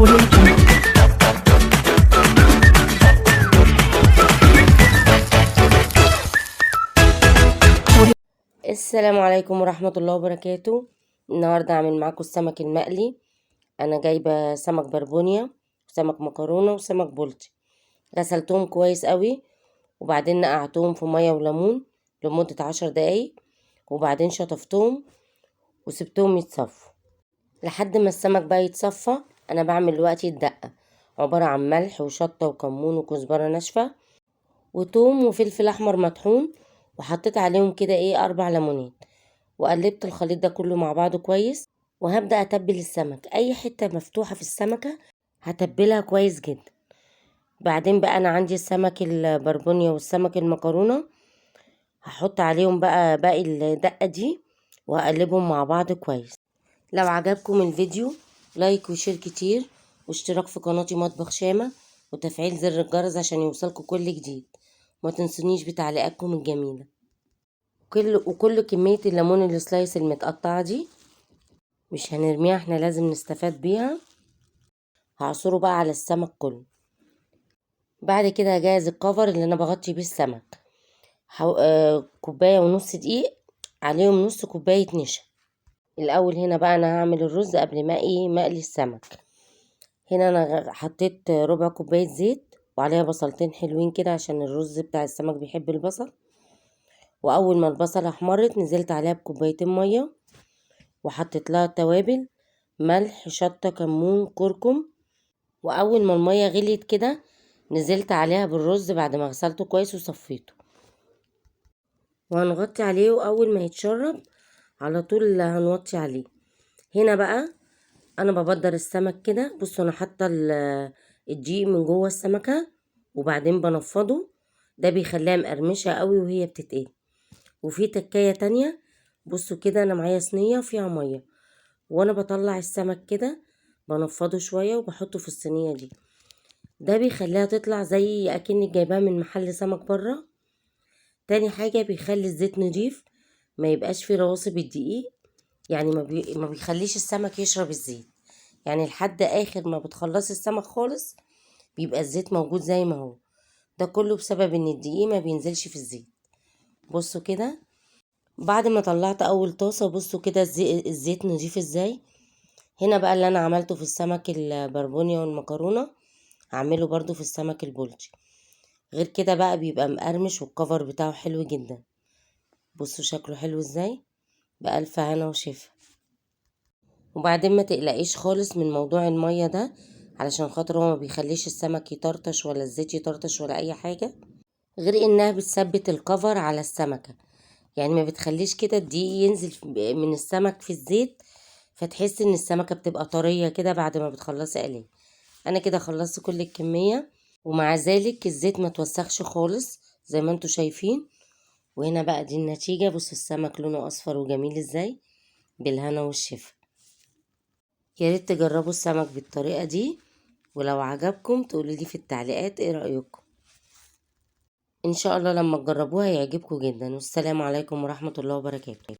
السلام عليكم ورحمة الله وبركاته. النهاردة هعمل معاكم السمك المقلي. انا جايبة سمك بربونيا وسمك مكرونة وسمك بولتي، غسلتهم كويس قوي وبعدين نقعتهم في مية وليمون لمدة 10 دقايق، وبعدين شطفتهم وسبتهم يتصفوا لحد ما السمك بقى يتصفى. انا بعمل دلوقتي الدقة، عبارة عن ملح وشطة وكمون وكزبرة ناشفة وتوم وفلفل احمر مطحون، وحطيت عليهم كده 4 ليمونات، وقلبت الخليط ده كله مع بعضه كويس. وهبدأ اتبل السمك، اي حتة مفتوحة في السمكة هتبلها كويس جدا. بعدين بقى انا عندي السمك البربونيا والسمك المكرونة، هحط عليهم بقى باقي الدقة دي وهقلبهم مع بعض كويس. لو عجبكم الفيديو لايك وشير كتير، واشتراك في قناتي مطبخ شامة، وتفعيل زر الجرس عشان يوصلكوا كل جديد. ما تنسونيش بتعليقاتكم الجميلة. وكل كمية الليمون السلايس المتقطعة دي مش هنرميها، احنا لازم نستفاد بيها. هعصره بقى على السمك كله. بعد كده هجهز الكفر اللي انا بغطي بيه السمك، كوباية ونص دقيق عليهم نص كوباية نشا. الاول هنا بقى انا هعمل الرز قبل ما مقلي السمك. هنا انا حطيت ربع كوباية زيت وعليها بصلتين حلوين كده عشان الرز بتاع السمك بيحب البصل. واول ما البصلة احمرت نزلت عليها بكوبايتين مية، وحطيت لها توابل ملح شطة كمون كركم. واول ما المية غليت كده نزلت عليها بالرز بعد ما غسلته كويس وصفيته، وهنغطي عليه. واول ما يتشرب على طول هنوطي عليه. هنا بقى انا ببدر السمك كده. بصوا انا حاطه الدقيق من جوه السمكه وبعدين بنفضه، ده بيخليها مقرمشه قوي وهي بتتقلي. وفي تكايه تانية، بصوا كده انا معايا صينيه فيها ميه، وانا بطلع السمك كده بنفضه شويه وبحطه في الصينيه دي، ده بيخليها تطلع زي اكنك جايباها من محل سمك بره. تاني حاجه بيخلي الزيت نضيف، ما يبقاش فيه رواسب الدقيق، يعني ما بيخليش السمك يشرب الزيت. يعني لحد اخر ما بتخلصي السمك خالص بيبقى الزيت موجود زي ما هو. ده كله بسبب ان الدقيق ما بينزلش في الزيت. بصوا كده بعد ما طلعت اول طاسة، بصوا كده الزيت نضيف ازاي. هنا بقى اللي انا عملته في السمك البربونيا والمكرونة هعمله برضو في السمك البلطي. غير كده بقى بيبقى مقرمش والكفر بتاعه حلو جدا. بصوا شكله حلو ازاي، بألف هنا وشفا. وبعدين ما تقلقيش خالص من موضوع المية ده، علشان خاطر هو ما بيخليش السمك يطرطش ولا الزيت يطرطش ولا اي حاجة، غير انها بتثبت الكفر على السمكة. يعني ما بتخليش كده الدقيق ينزل من السمك في الزيت، فتحس ان السمكة بتبقى طرية كده بعد ما بتخلصي قلي. انا كده خلصت كل الكمية، ومع ذلك الزيت ما توسخش خالص زي ما انتوا شايفين. وهنا بقى دي النتيجة. بصوا السمك لونه اصفر وجميل ازاي، بالهنا والشفا. يا ريت تجربوا السمك بالطريقة دي، ولو عجبكم تقولوا لي في التعليقات ايه رأيكم. ان شاء الله لما تجربوها يعجبكم جدا. والسلام عليكم ورحمة الله وبركاته.